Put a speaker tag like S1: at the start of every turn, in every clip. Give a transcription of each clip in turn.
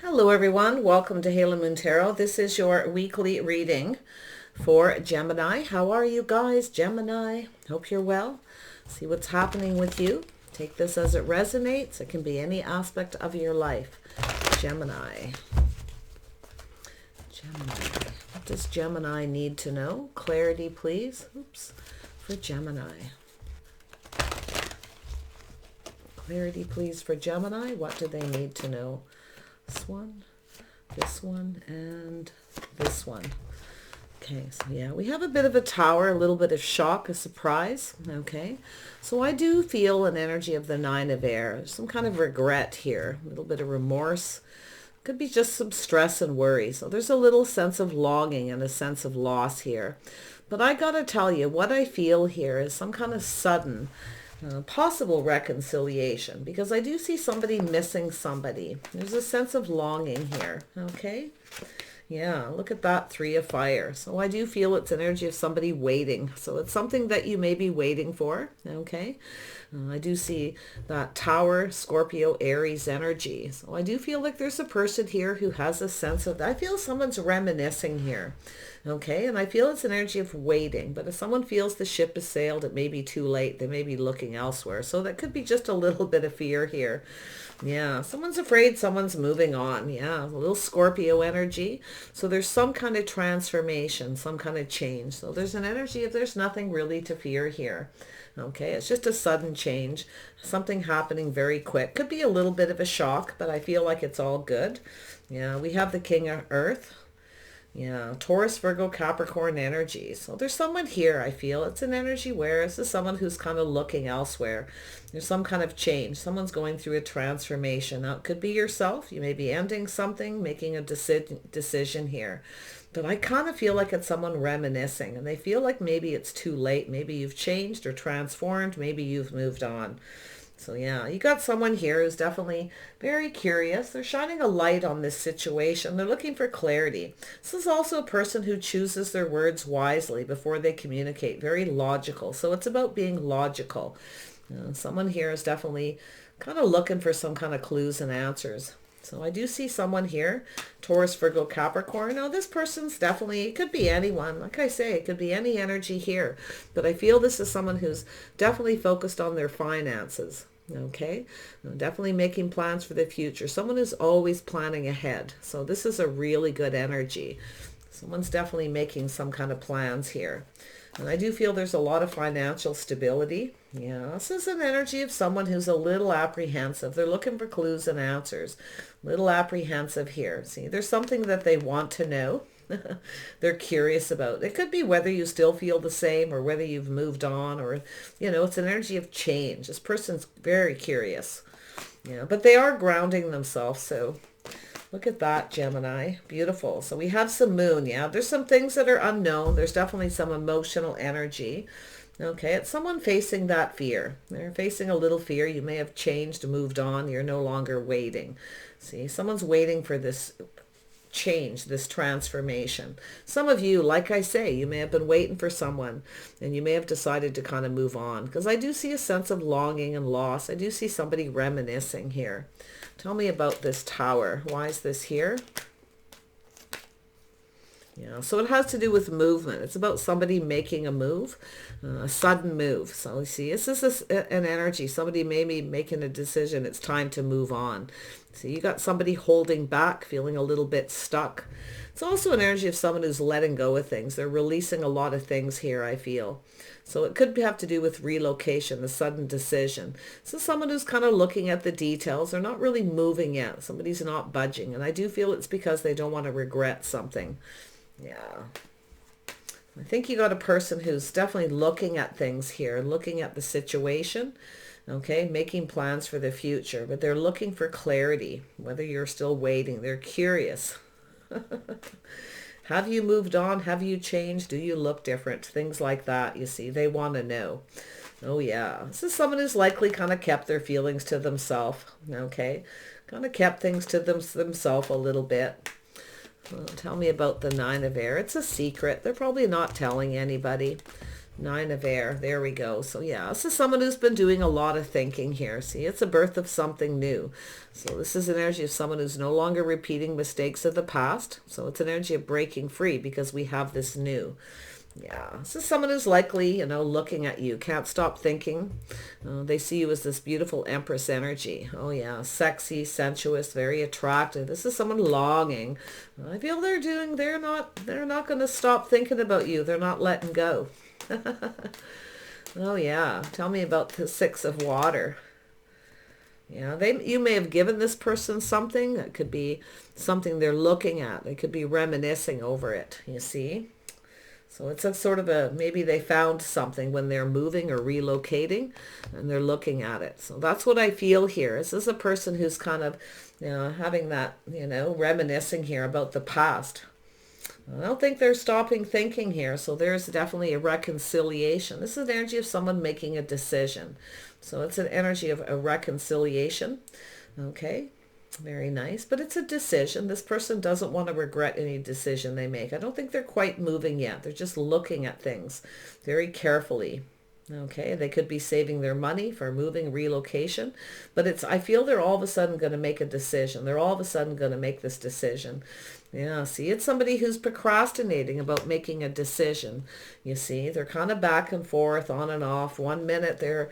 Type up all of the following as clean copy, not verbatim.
S1: Hello everyone, welcome to Halo Moon Tarot. This is your weekly reading for Gemini. How are you guys, Gemini? Hope you're well. See what's happening with you. Take this as it resonates. It can be any aspect of your life. Gemini. Gemini. What does Gemini need to know? Clarity, please. Oops. For Gemini. Clarity, please, for Gemini. What do they need to know? This one, and this one. Okay, so yeah, we have a bit of a tower, a little bit of shock, a surprise. Okay, so I do feel an energy of the Nine of Air. Some kind of regret here, a little bit of remorse. Could be just some stress and worry. So there's a little sense of longing and a sense of loss here. But I gotta tell you, what I feel here is some kind of sudden possible reconciliation, because I do see somebody missing somebody. There's a sense of longing here. Okay, yeah, look at that Three of Fire. So I do feel it's energy of somebody waiting. So it's something that you may be waiting for. Okay, I do see that Tower, Scorpio, Aries energy. So I do feel like there's a person here who has a sense of, I feel someone's reminiscing here. Okay, and I feel it's an energy of waiting, but if someone feels the ship has sailed, it may be too late. They may be looking elsewhere. So that could be just a little bit of fear here. Yeah, someone's afraid someone's moving on. Yeah, a little Scorpio energy. So there's some kind of transformation, some kind of change. So there's an energy of there's nothing really to fear here. Okay, it's just a sudden change, something happening very quick. Could be a little bit of a shock, but I feel like it's all good. Yeah, we have the King of Earth. Yeah, Taurus, Virgo, Capricorn energy. So there's someone here, I feel. It's an energy where this is someone who's kind of looking elsewhere. There's some kind of change. Someone's going through a transformation. Now, it could be yourself. You may be ending something, making a decision here. But I kind of feel like it's someone reminiscing, and they feel like maybe it's too late. Maybe you've changed or transformed. Maybe you've moved on. So yeah, you got someone here who's definitely very curious. They're shining a light on this situation. They're looking for clarity. This is also a person who chooses their words wisely before they communicate. Very logical. So it's about being logical. Someone here is definitely kind of looking for some kind of clues and answers. So I do see someone here, Taurus, Virgo, Capricorn. Now this person's definitely, it could be anyone. Like I say, it could be any energy here. But I feel this is someone who's definitely focused on their finances. Okay, definitely making plans for the future. Someone who's always planning ahead. So this is a really good energy. Someone's definitely making some kind of plans here. And I do feel there's a lot of financial stability. Yeah, this is an energy of someone who's a little apprehensive. They're looking for clues and answers. Little apprehensive here. See, there's something that they want to know. They're curious about. It could be whether you still feel the same or whether you've moved on, or, it's an energy of change. This person's very curious. Yeah, but they are grounding themselves. So look at that, Gemini. Beautiful. So we have some moon. Yeah, there's some things that are unknown. There's definitely some emotional energy. Okay, it's someone facing that fear. They're facing a little fear. You may have changed, moved on. You're no longer waiting. See, someone's waiting for this change, this transformation. Some of you, like I say, you may have been waiting for someone and you may have decided to kind of move on, because I do see a sense of longing and loss. I do see somebody reminiscing here. Tell me about this Tower. Why is this here? Yeah, so it has to do with movement. It's about somebody making a move, a sudden move. So you see, this is an energy. Somebody may be making a decision. It's time to move on. So you got somebody holding back, feeling a little bit stuck. It's also an energy of someone who's letting go of things. They're releasing a lot of things here, I feel. So it could have to do with relocation, the sudden decision. So someone who's kind of looking at the details. They're not really moving yet. Somebody's not budging. And I do feel it's because they don't want to regret something. Yeah. I think you got a person who's definitely looking at things here, looking at the situation, okay, making plans for the future, but they're looking for clarity, whether you're still waiting. They're curious. Have you moved on? Have you changed? Do you look different? Things like that, you see. They want to know. Oh, yeah. This is someone who's likely kind of kept their feelings to themselves, okay? Kind of kept things to themselves a little bit. Well, tell me about the Nine of Air. It's a secret. They're probably not telling anybody. Nine of air. There we go. So yeah, this is someone who's been doing a lot of thinking here. See, it's a birth of something new. So this is an energy of someone who's no longer repeating mistakes of the past. So it's an energy of breaking free because we have this new. Yeah, this is someone who's likely, looking at you, can't stop thinking. They see you as this beautiful Empress energy. Oh yeah, sexy, sensuous, very attractive. This is someone longing. I feel they're not going to stop thinking about you. They're not letting go. Oh yeah, tell me about the Six of Water. Yeah, you may have given this person something. It could be something they're looking at. They could be reminiscing over it, you see. So it's a sort of maybe they found something when they're moving or relocating and they're looking at it. So that's what I feel here. This is a person who's kind of, having that, reminiscing here about the past. I don't think they're stopping thinking here. So there's definitely a reconciliation. This is the energy of someone making a decision. So it's an energy of a reconciliation. Okay. Very nice, but it's a decision. This person doesn't want to regret any decision they make. I don't think they're quite moving yet. They're just looking at things very carefully. Okay, they could be saving their money for moving, relocation, but I feel they're all of a sudden going to make a decision. They're all of a sudden going to make this decision. Yeah, see, it's somebody who's procrastinating about making a decision. You see, they're kind of back and forth, on and off. 1 minute they're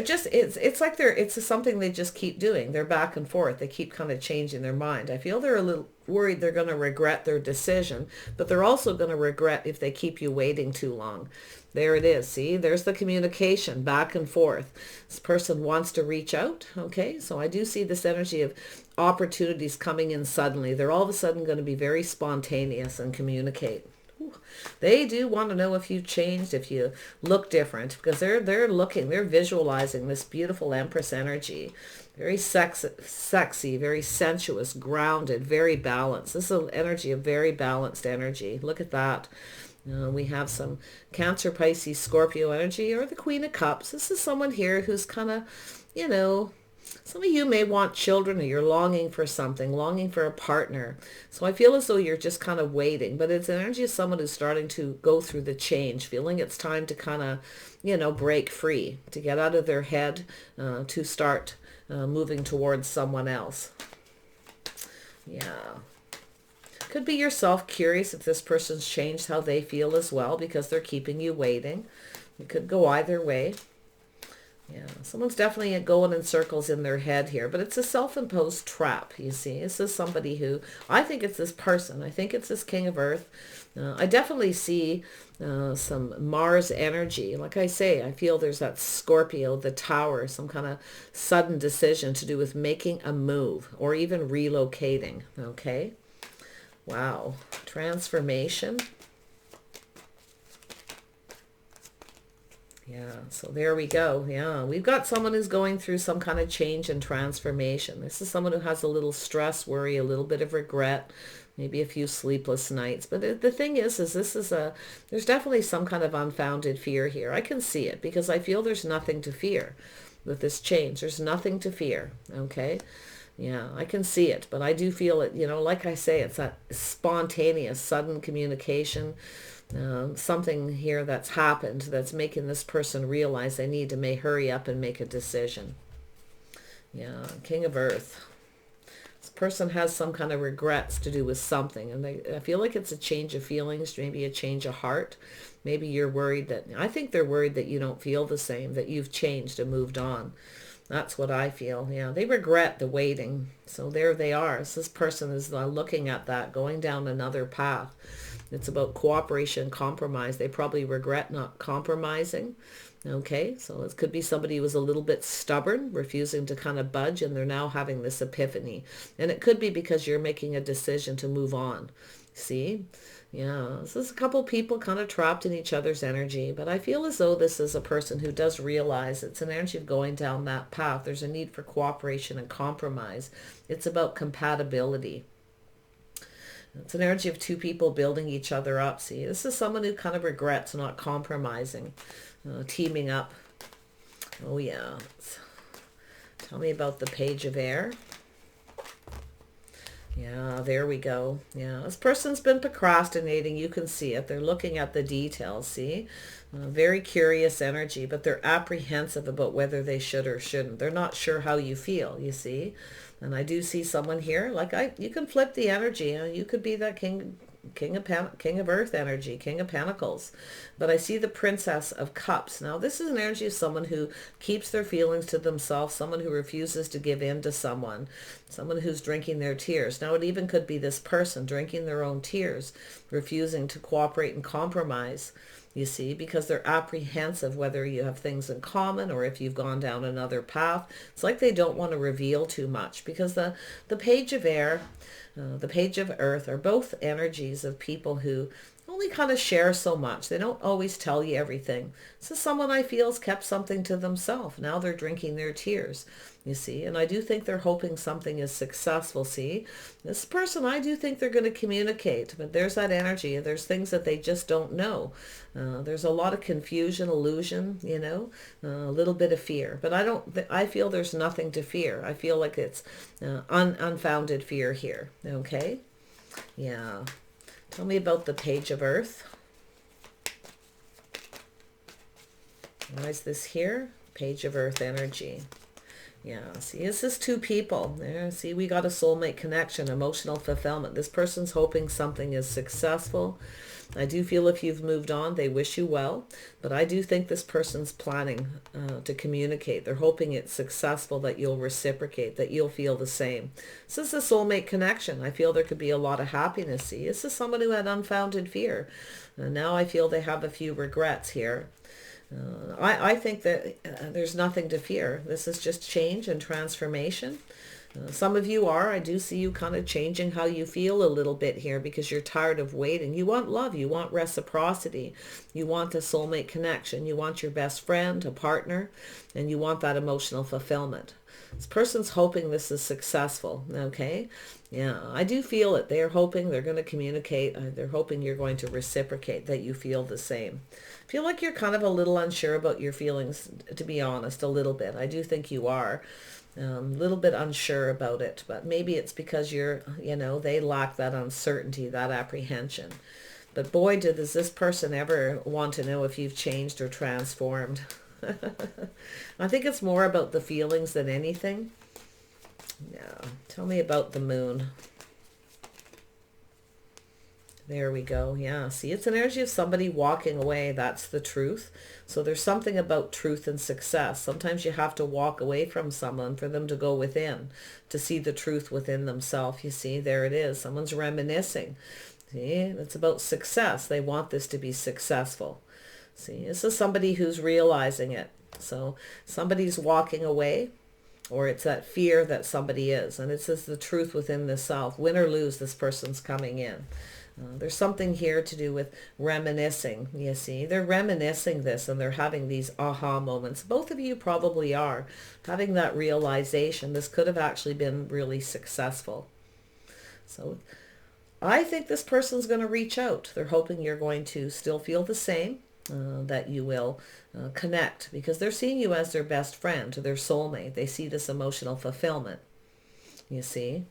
S1: just, it's something they just keep doing. They're back and forth. They keep kind of changing their mind. I feel they're a little worried they're going to regret their decision, but they're also going to regret if they keep you waiting too long. There it is. See, there's the communication back and forth. This person wants to reach out. Okay, so I do see this energy of opportunities coming in suddenly. They're all of a sudden going to be very spontaneous and communicate. They do want to know if you changed, if you look different, because they're visualizing this beautiful Empress energy. Very sexy, very sensuous, grounded, very balanced. This is an energy of very balanced energy. Look at that. We have some Cancer, Pisces, Scorpio energy, or the Queen of Cups. This is someone here who's kind of, some of you may want children, or you're longing for something, longing for a partner. So I feel as though you're just kind of waiting, but it's an energy of someone who's starting to go through the change, feeling it's time to kind of, break free, to get out of their head, to start moving towards someone else. Yeah. Could be yourself, curious if this person's changed how they feel as well, because they're keeping you waiting. It could go either way. Yeah, someone's definitely going in circles in their head here, but it's a self-imposed trap, you see. This is somebody who, I think it's this person. I think it's this King of Earth. I definitely see some Mars energy. Like I say, I feel there's that Scorpio, the Tower, some kind of sudden decision to do with making a move or even relocating, okay? Wow, transformation. Yeah, so there we go. Yeah, we've got someone who's going through some kind of change and transformation. This is someone who has a little stress, worry, a little bit of regret, maybe a few sleepless nights. But the thing is there's definitely some kind of unfounded fear here. I can see it because I feel there's nothing to fear with this change. There's nothing to fear, okay? Yeah, I can see it, but I do feel it, like I say, it's that spontaneous, sudden communication. Something here that's happened that's making this person realize they need to hurry up and make a decision. Yeah, King of Earth. This person has some kind of regrets to do with something, and I feel like it's a change of feelings, maybe a change of heart. Maybe you're worried I think they're worried that you don't feel the same, that you've changed and moved on. That's what I feel. Yeah, they regret the waiting. So there they are. So this person is looking at that, going down another path. It's about cooperation, compromise. They probably regret not compromising. Okay, so it could be somebody who was a little bit stubborn, refusing to kind of budge, and they're now having this epiphany. And it could be because you're making a decision to move on. See? Yeah, this is a couple people kind of trapped in each other's energy, but I feel as though this is a person who does realize it's an energy of going down that path. There's a need for cooperation and compromise. It's about compatibility. It's an energy of two people building each other up. See, this is someone who kind of regrets not compromising, teaming up. Oh, yeah. Tell me about the Page of Air. Yeah, there we go. Yeah, this person's been procrastinating. You can see it. They're looking at the details, see? Very curious energy, but they're apprehensive about whether they should or shouldn't. They're not sure how you feel, you see. And I do see someone here, like you can flip the energy. You could be that King of Earth energy, King of Pentacles. But I see the Princess of Cups. Now, this is an energy of someone who keeps their feelings to themselves, someone who refuses to give in to someone who's drinking their tears. Now, it even could be this person drinking their own tears, refusing to cooperate and compromise, you see, because they're apprehensive whether you have things in common or if you've gone down another path. It's like they don't want to reveal too much, because the Page of Air, the Page of Earth are both energies of people who only kind of share so much. They don't always tell you everything. So someone I feel has kept something to themselves. Now they're drinking their tears, you see. And I do think they're hoping something is successful, see. This person, I do think they're going to communicate, but there's that energy. There's things that they just don't know. There's a lot of confusion, illusion, you know, a little bit of fear. But I feel there's nothing to fear. I feel like it's unfounded fear here, okay? Yeah. Tell me about the Page of Earth. Why is this here? Page of Earth energy. Yeah, see, this is two people. There, see, we got a soulmate connection, emotional fulfillment. This person's hoping something is successful. I do feel if you've moved on, they wish you well. But I do think this person's planning to communicate. They're hoping it's successful, that you'll reciprocate, that you'll feel the same. This is a soulmate connection. I feel there could be a lot of happiness. See, this is someone who had unfounded fear. Now I feel they have a few regrets here. I think that there's nothing to fear. This is just change and transformation. Some of you I do see you kind of changing how you feel a little bit here, because you're tired of waiting. You want love. You want reciprocity. You want a soulmate connection. You want your best friend, a partner, and you want that emotional fulfillment. This person's hoping this is successful, okay? Yeah, I do feel it. They're hoping they're going to communicate. They're hoping you're going to reciprocate, that you feel the same. I feel like you're kind of a little unsure about your feelings, to be honest, a little bit. I do think you are. A little bit unsure about it, but maybe it's because they lack that uncertainty, that apprehension. But boy, does this person ever want to know if you've changed or transformed. I think it's more about the feelings than anything. Yeah, tell me about the Moon. There we go. Yeah, see, it's an energy of somebody walking away. That's the truth. So there's something about truth and success. Sometimes you have to walk away from someone for them to go within, to see the truth within themselves. You see, there it is. Someone's reminiscing. See, it's about success. They want this to be successful. See, this is somebody who's realizing it. So somebody's walking away, or it's that fear that somebody is. And it's just the truth within the self. Win or lose, this person's coming in. There's something here to do with reminiscing, you see. They're reminiscing this, and they're having these aha moments. Both of you probably are having that realization. This could have actually been really successful. So I think this person's going to reach out. They're hoping you're going to still feel the same, that you will connect, because they're seeing you as their best friend, their soulmate. They see this emotional fulfillment, you see.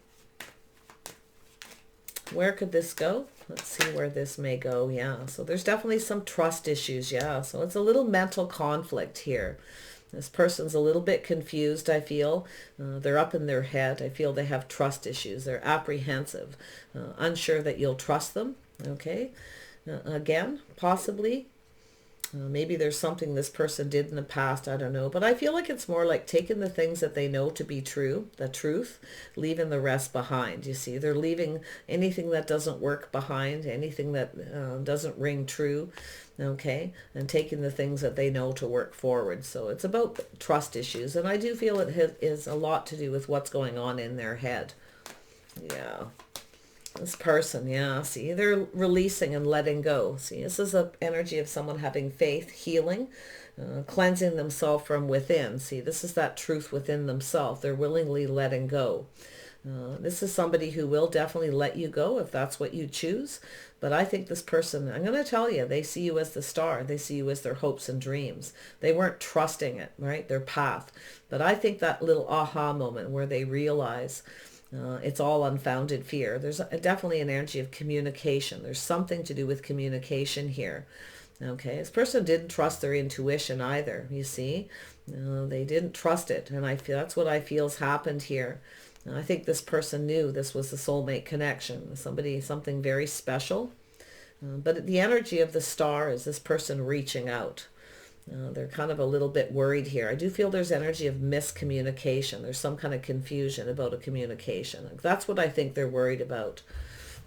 S1: Where could this go? Let's see where this may go. Yeah, so there's definitely some trust issues. Yeah, so it's a little mental conflict here. This person's a little bit confused, I feel. They're up in their head. I feel they have trust issues. They're apprehensive, unsure that you'll trust them. Okay, again, possibly. Maybe there's something this person did in the past, I don't know. But I feel like it's more like taking the things that they know to be true, the truth, leaving the rest behind. You see, they're leaving anything that doesn't work behind, anything that doesn't ring true, okay, and taking the things that they know to work forward. So it's about trust issues. And I do feel it is a lot to do with what's going on in their head. Yeah. This person, yeah, see, they're releasing and letting go. See, this is an energy of someone having faith, healing, cleansing themselves from within. See, this is that truth within themselves. They're willingly letting go. This is somebody who will definitely let you go if that's what you choose. But I think this person, I'm going to tell you, they see you as the star. They see you as their hopes and dreams. They weren't trusting it, right? Their path. But I think that little aha moment where they realize it's all unfounded fear. There's definitely an energy of communication. There's something to do with communication here. Okay, this person didn't trust their intuition either, you see. They didn't trust it, and I feel that's what I feel's happened here. I think this person knew this was a soulmate connection, something very special. But the energy of the star is this person reaching out. They're kind of a little bit worried here. I do feel there's energy of miscommunication. There's some kind of confusion about a communication. That's what I think they're worried about.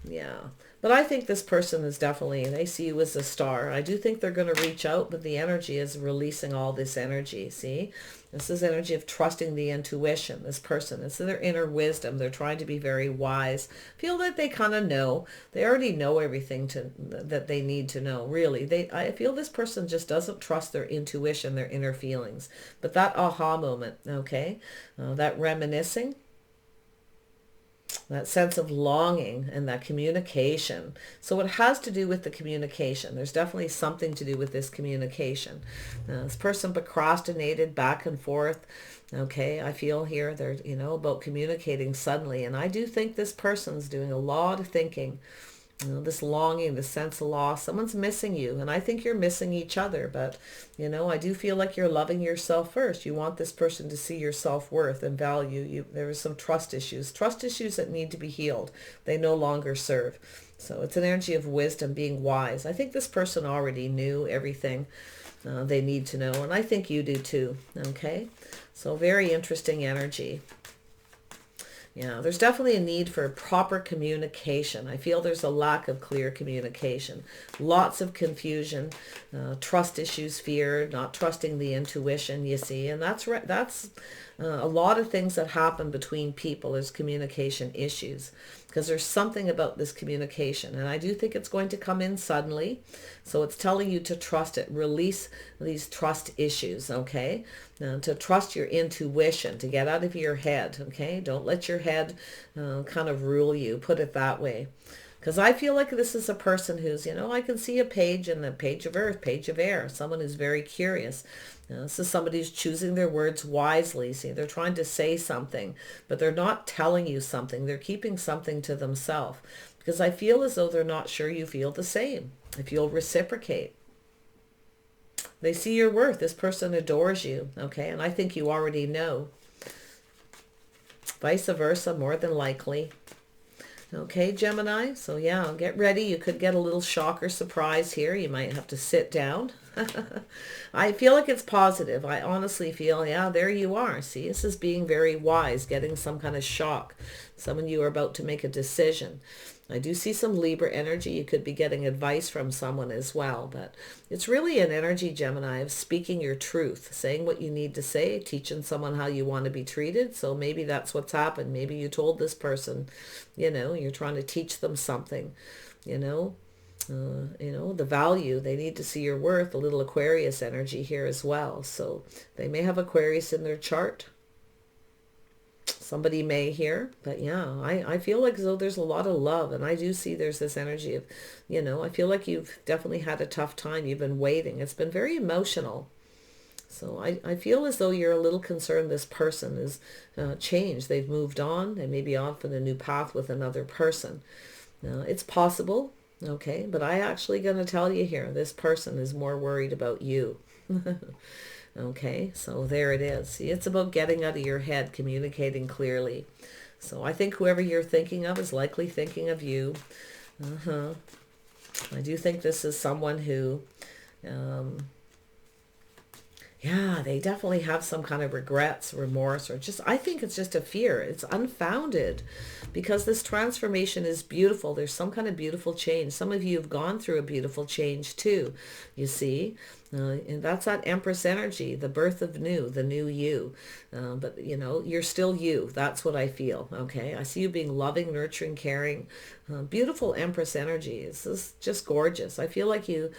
S1: Yeah. But I think this person is definitely, they see you as a star. I do think they're going to reach out, but the energy is releasing all this energy. See? This is energy of trusting the intuition, this person. It's their inner wisdom. They're trying to be very wise. Feel that they kind of know. They already know everything that they need to know, really. I feel this person just doesn't trust their intuition, their inner feelings. But that aha moment, okay? That reminiscing, that sense of longing and that communication. So it has to do with the communication. There's definitely something to do with this communication. This person procrastinated back and forth. Okay, I feel here they're, about communicating suddenly. And I do think this person's doing a lot of thinking. This longing, this sense of loss. Someone's missing you, and I think you're missing each other. But, I do feel like you're loving yourself first. You want this person to see your self-worth and value you. There are some trust issues that need to be healed. They no longer serve. So it's an energy of wisdom, being wise. I think this person already knew everything they need to know, and I think you do too. Okay, so very interesting energy. Yeah, there's definitely a need for proper communication. I feel there's a lack of clear communication. Lots of confusion, trust issues, fear, not trusting the intuition, you see. And that's a lot of things that happen between people is communication issues. Because there's something about this communication. And I do think it's going to come in suddenly. So it's telling you to trust it. Release these trust issues, okay? To trust your intuition, to get out of your head, okay? Don't let your head kind of rule you, put it that way. Because I feel like this is a person who's, I can see a page in the page of earth, page of air, someone who's very curious. This is somebody who's choosing their words wisely. See, they're trying to say something, but they're not telling you something. They're keeping something to themselves. Because I feel as though they're not sure you feel the same, if you'll reciprocate. They see your worth. This person adores you, okay? And I think you already know. Vice versa, more than likely. Okay, Gemini, so yeah, get ready. You could get a little shock or surprise here. You might have to sit down. I feel like it's positive. I honestly feel, yeah, there you are. See, this is being very wise, getting some kind of shock. Some of you are about to make a decision. I do see some Libra energy. You could be getting advice from someone as well, but it's really an energy, Gemini, of speaking your truth, saying what you need to say, teaching someone how you want to be treated. So maybe that's what's happened. Maybe you told this person, you're trying to teach them something, the value. They need to see your worth. A little Aquarius energy here as well. So they may have Aquarius in their chart. Somebody may here, but yeah, I feel like as though there's a lot of love, and I do see there's this energy of, I feel like you've definitely had a tough time. You've been waiting. It's been very emotional. So I feel as though you're a little concerned this person is changed. They've moved on. They may be off in a new path with another person. It's possible, okay, but I actually going to tell you here, this person is more worried about you. Okay, so there it is. See, it's about getting out of your head, communicating clearly. So I think whoever you're thinking of is likely thinking of you. I do think this is someone who, they definitely have some kind of regrets, remorse, or I think it's just a fear. It's unfounded because this transformation is beautiful. There's some kind of beautiful change. Some of you have gone through a beautiful change too, you see. And that's that Empress energy, the birth of new, the new you. But, you're still you. That's what I feel, okay? I see you being loving, nurturing, caring. Beautiful Empress energy. It's just gorgeous. I feel like it's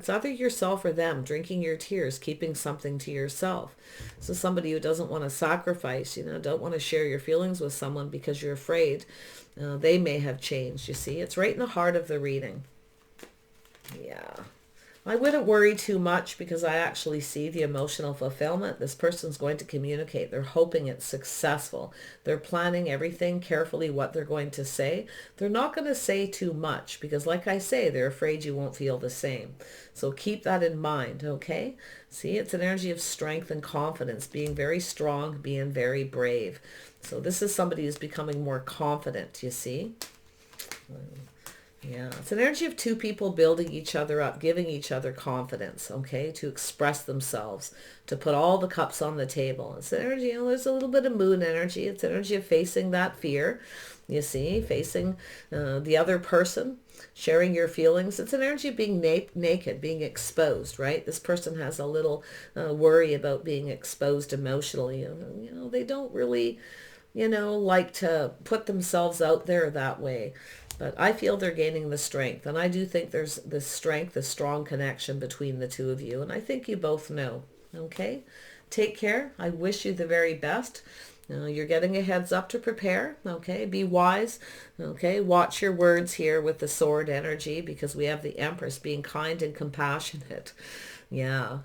S1: either yourself or them, drinking your tears, keeping something to yourself. So somebody who doesn't want to sacrifice, don't want to share your feelings with someone because you're afraid they may have changed, you see. It's right in the heart of the reading. Yeah. I wouldn't worry too much because I actually see the emotional fulfillment. This person's going to communicate. They're hoping it's successful. They're planning everything carefully, what they're going to say. They're not going to say too much because, like I say, they're afraid you won't feel the same. So keep that in mind, okay? See, it's an energy of strength and confidence, being very strong, being very brave. So this is somebody who's becoming more confident, you see? Yeah, it's an energy of two people building each other up, giving each other confidence, okay, to express themselves, to put all the cups on the table. It's an energy, there's a little bit of moon energy. It's an energy of facing that fear, you see, facing the other person, sharing your feelings. It's an energy of being naked, being exposed, right? This person has a little worry about being exposed emotionally. They don't really, like to put themselves out there that way. But I feel they're gaining the strength. And I do think there's this strength, a strong connection between the two of you. And I think you both know. Okay? Take care. I wish you the very best. You're getting a heads up to prepare. Okay? Be wise. Okay? Watch your words here with the sword energy because we have the Empress being kind and compassionate. Yeah.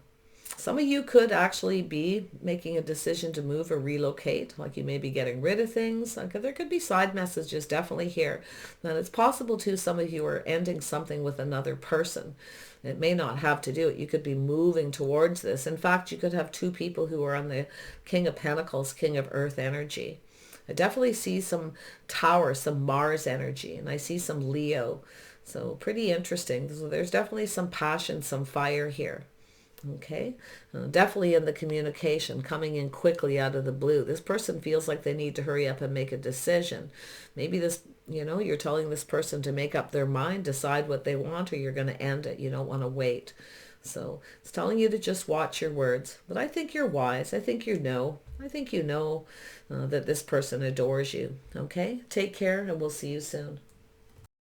S1: Some of you could actually be making a decision to move or relocate, like you may be getting rid of things. Like there could be side messages definitely here. And it's possible too some of you are ending something with another person. It may not have to do it. You could be moving towards this. In fact, you could have two people who are on the King of Pentacles, King of Earth energy. I definitely see some Taurus, some Mars energy, and I see some Leo. So pretty interesting. So there's definitely some passion, some fire here. Okay, definitely in the communication, coming in quickly out of the blue. This person feels like they need to hurry up and make a decision. Maybe this, you're telling this person to make up their mind, decide what they want, or you're going to end it. You don't want to wait. So it's telling you to just watch your words. But I think you're wise. I think you know. I think you know that this person adores you. Okay, take care and we'll see you soon.